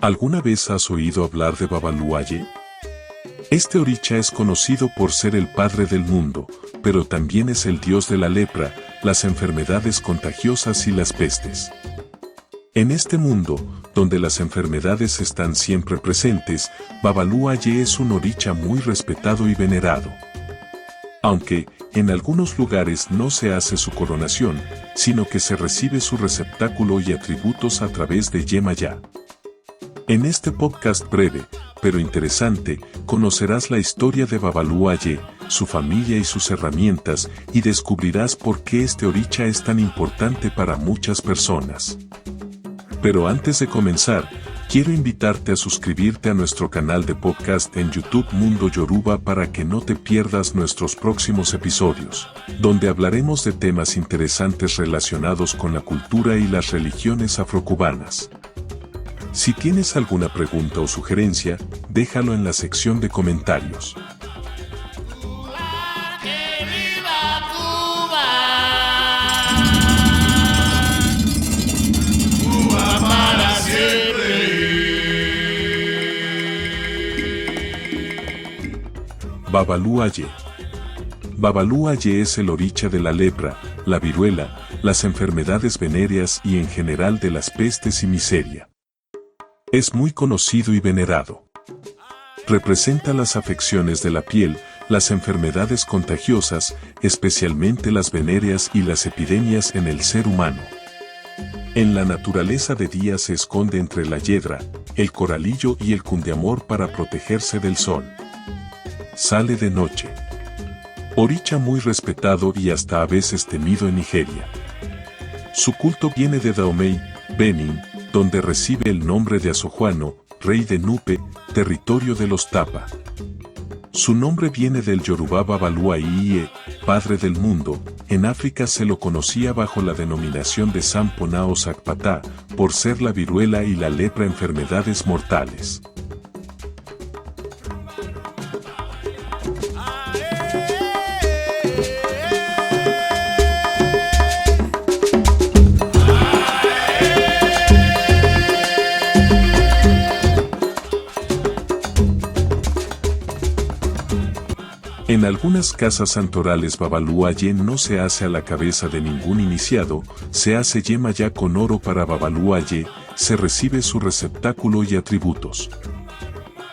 ¿Alguna vez has oído hablar de Babalu Aye? Este oricha es conocido por ser el padre del mundo, pero también es el dios de la lepra, las enfermedades contagiosas y las pestes. En este mundo, donde las enfermedades están siempre presentes, Babalu Aye es un oricha muy respetado y venerado. Aunque, en algunos lugares no se hace su coronación, sino que se recibe su receptáculo y atributos a través de Yemaya. En este podcast breve, pero interesante, conocerás la historia de Babalu Aye, su familia y sus herramientas, y descubrirás por qué este oricha es tan importante para muchas personas. Pero antes de comenzar, quiero invitarte a suscribirte a nuestro canal de podcast en YouTube Mundo Yoruba para que no te pierdas nuestros próximos episodios, donde hablaremos de temas interesantes relacionados con la cultura y las religiones afrocubanas. Si tienes alguna pregunta o sugerencia, déjalo en la sección de comentarios. Babalu Aye. Babalu Aye es el oricha de la lepra, la viruela, las enfermedades venéreas y en general de las pestes y miseria. Es muy conocido y venerado. Representa las afecciones de la piel, las enfermedades contagiosas, especialmente las venéreas y las epidemias en el ser humano. En la naturaleza de día se esconde entre la hiedra, el coralillo y el cundiamor para protegerse del sol. Sale de noche. Oricha muy respetado y hasta a veces temido en Nigeria. Su culto viene de Dahomey, Benin, donde recibe el nombre de Asojuano, rey de Nupe, territorio de los Tapa. Su nombre viene del Yoruba Babalu Aye, padre del mundo. En África se lo conocía bajo la denominación de Samponao Sakpata, por ser la viruela y la lepra enfermedades mortales. En algunas casas santorales Babalu Aye no se hace a la cabeza de ningún iniciado, se hace Yemaya con oro para Babalu Aye, se recibe su receptáculo y atributos.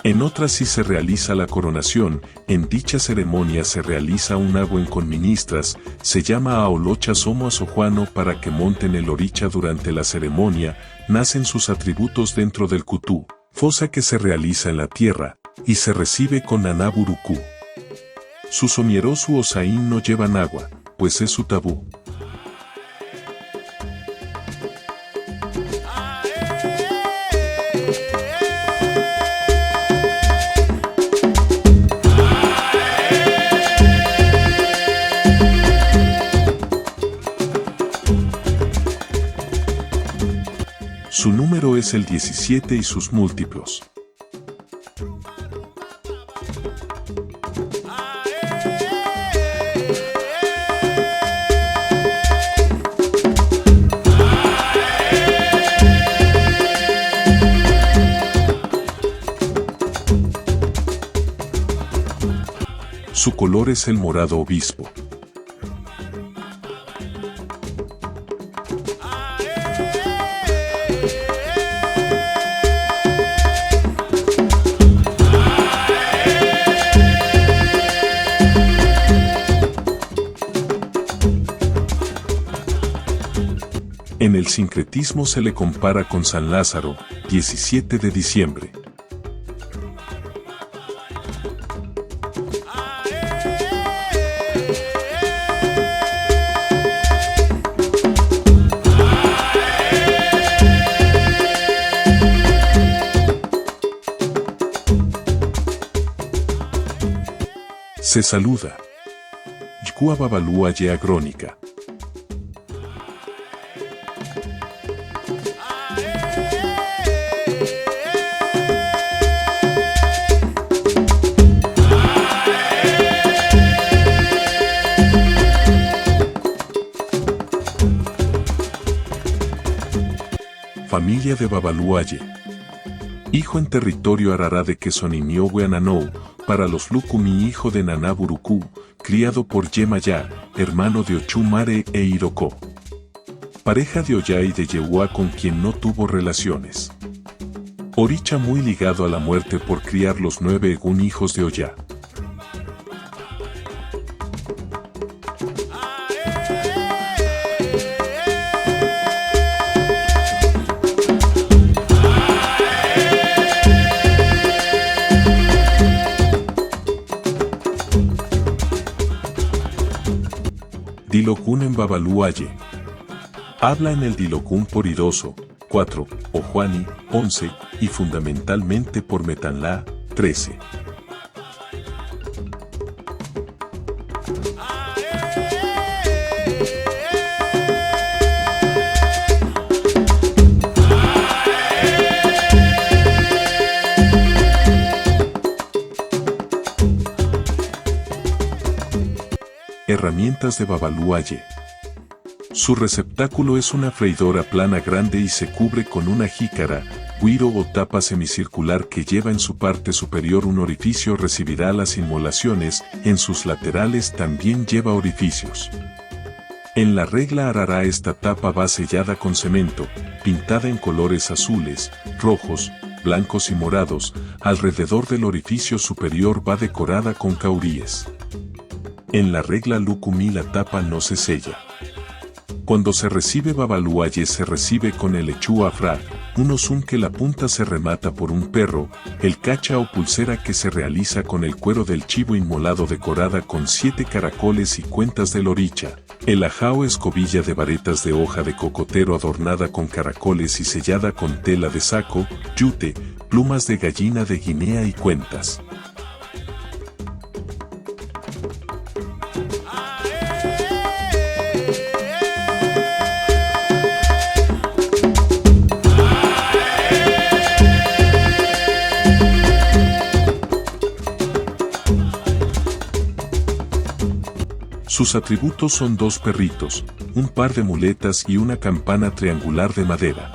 En otras sí se realiza la coronación, en dicha ceremonia se realiza un agüen con ministras, se llama a Olocha Somo Asojuano para que monten el oricha durante la ceremonia, nacen sus atributos dentro del kutú, fosa que se realiza en la tierra, y se recibe con Anaburuku. Su somierosu osaín no llevan agua, pues es su tabú. Su número es el 17 y sus múltiplos. Su color es el morado obispo. En el sincretismo se le compara con San Lázaro, 17 de diciembre. Se saluda. Yukua Babalu Aye Agrónica. Familia de Babalu Aye. Hijo en territorio Arará de Quesonimiowe Ananou, para los Lukumi hijo de Nanaburuku, criado por Yemayá, hermano de Ochumare e Iroko. Pareja de Oya y de Yehuá con quien no tuvo relaciones. Oricha muy ligado a la muerte por criar los 9 Egún hijos de Oya. Dilokun en Babaluaye. Habla en el Dilokun por Iroso, 4, Ojuani, 11, y fundamentalmente por Metanlá, 13. Herramientas de Babaluaye. Su receptáculo es una freidora plana grande y se cubre con una jícara, guiro o tapa semicircular que lleva en su parte superior un orificio. Recibirá las inmolaciones, en sus laterales también lleva orificios. En la regla Arará esta tapa va sellada con cemento, pintada en colores azules, rojos, blancos y morados. Alrededor del orificio superior va decorada con cauríes. En la regla Lukumi la tapa no se sella. Cuando se recibe Babaluaye se recibe con el Echú Afra, un osun que la punta se remata por un perro, el cacha o pulsera que se realiza con el cuero del chivo inmolado decorada con 7 caracoles y cuentas del oricha, el ajao escobilla de varetas de hoja de cocotero adornada con caracoles y sellada con tela de saco, yute, plumas de gallina de Guinea y cuentas. Sus atributos son 2 perritos, un par de muletas y una campana triangular de madera.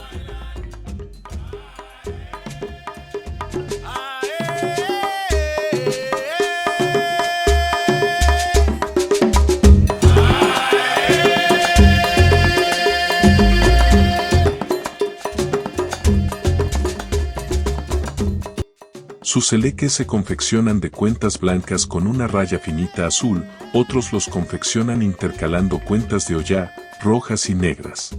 Sus eleques se confeccionan de cuentas blancas con una raya finita azul, otros los confeccionan intercalando cuentas de Oya, rojas y negras.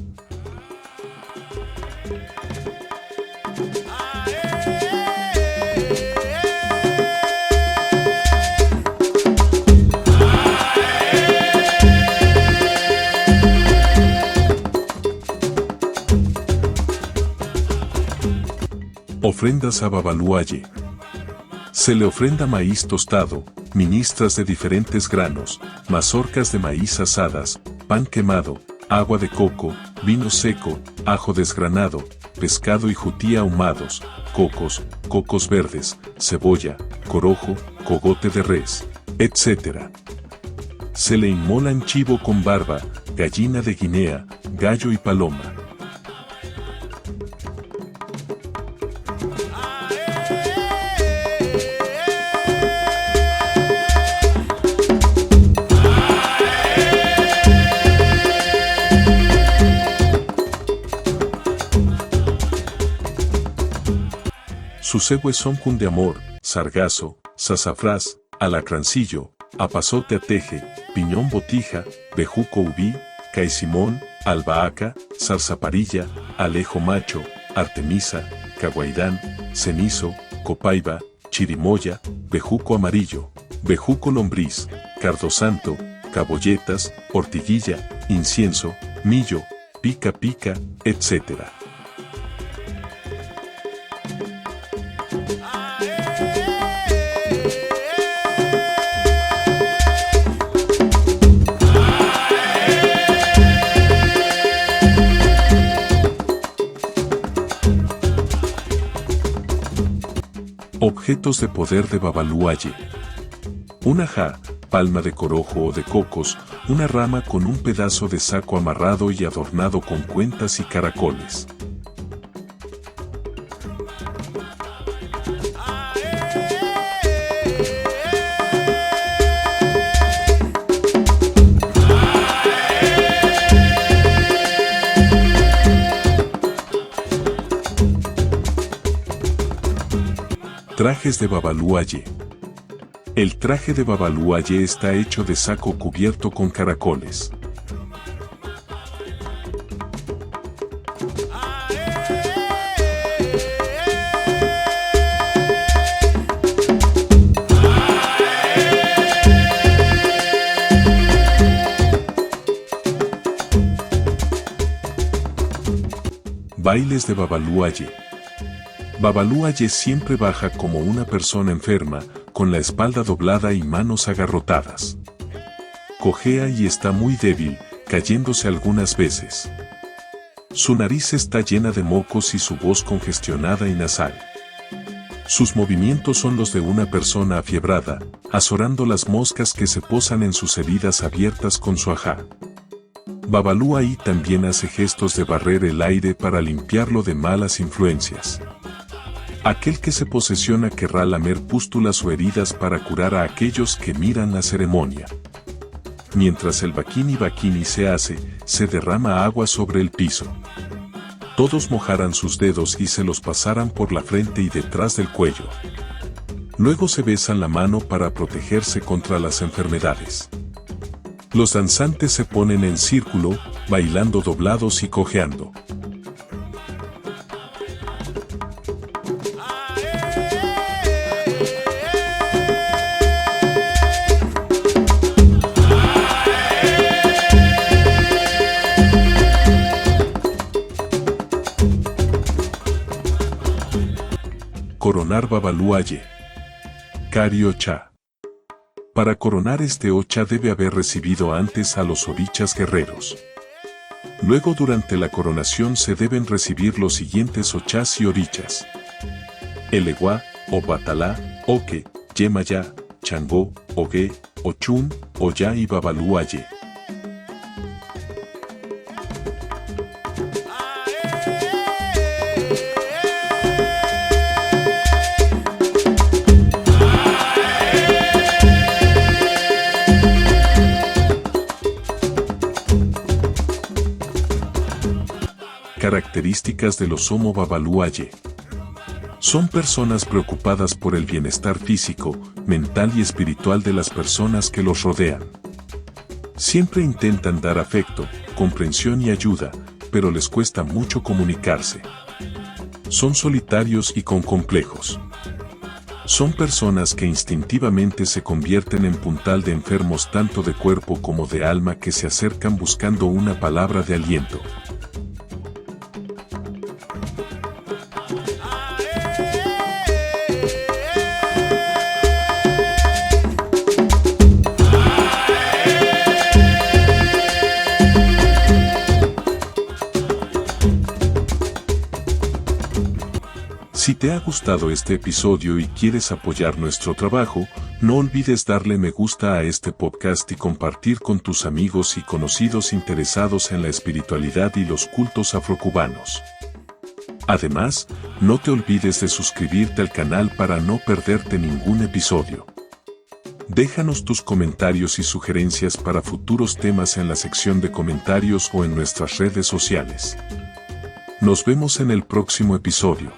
Ofrendas a Babaluaye. Se le ofrenda maíz tostado, ministras de diferentes granos, mazorcas de maíz asadas, pan quemado, agua de coco, vino seco, ajo desgranado, pescado y jutí ahumados, cocos verdes, cebolla, corojo, cogote de res, etc. Se le inmolan chivo con barba, gallina de Guinea, gallo y paloma. Sus egües son cun de amor, sargazo, sazafrás, alacrancillo, apazote ateje, piñón botija, bejuco ubí, caisimón, albahaca, zarzaparilla, alejo macho, artemisa, caguaidán, cenizo, copaiba, chirimoya, bejuco amarillo, bejuco lombriz, cardosanto, cabolletas, ortiguilla, incienso, millo, pica pica, etc. Objetos de poder de Babaluaye. Una ja, palma de corojo o de cocos, una rama con un pedazo de saco amarrado y adornado con cuentas y caracoles. Trajes de Babalú Aye. El traje de Babalú Aye está hecho de saco cubierto con caracoles. Bailes de Babalú Aye. Babalú Aye siempre baja como una persona enferma, con la espalda doblada y manos agarrotadas. Cojea y está muy débil, cayéndose algunas veces. Su nariz está llena de mocos y su voz congestionada y nasal. Sus movimientos son los de una persona afiebrada, azorando las moscas que se posan en sus heridas abiertas con su ajá. Babalú Aye también hace gestos de barrer el aire para limpiarlo de malas influencias. Aquel que se posesiona querrá lamer pústulas o heridas para curar a aquellos que miran la ceremonia. Mientras el bakini se hace, se derrama agua sobre el piso. Todos mojarán sus dedos y se los pasarán por la frente y detrás del cuello. Luego se besan la mano para protegerse contra las enfermedades. Los danzantes se ponen en círculo, bailando doblados y cojeando. Coronar Babalú Aye. Kari Ocha. Para coronar este Ocha debe haber recibido antes a los orichas guerreros. Luego durante la coronación se deben recibir los siguientes Ochas y orichas: Eleguá, Obatalá, Oque, Yemaya, Changó, Ogue, Ochun, Oya y Babalú Aye. Características de los Omo Babalú Aye. Son personas preocupadas por el bienestar físico, mental y espiritual de las personas que los rodean. Siempre intentan dar afecto, comprensión y ayuda, pero les cuesta mucho comunicarse. Son solitarios y con complejos. Son personas que instintivamente se convierten en puntal de enfermos tanto de cuerpo como de alma que se acercan buscando una palabra de aliento. Si te ha gustado este episodio y quieres apoyar nuestro trabajo, no olvides darle me gusta a este podcast y compartir con tus amigos y conocidos interesados en la espiritualidad y los cultos afrocubanos. Además, no te olvides de suscribirte al canal para no perderte ningún episodio. Déjanos tus comentarios y sugerencias para futuros temas en la sección de comentarios o en nuestras redes sociales. Nos vemos en el próximo episodio.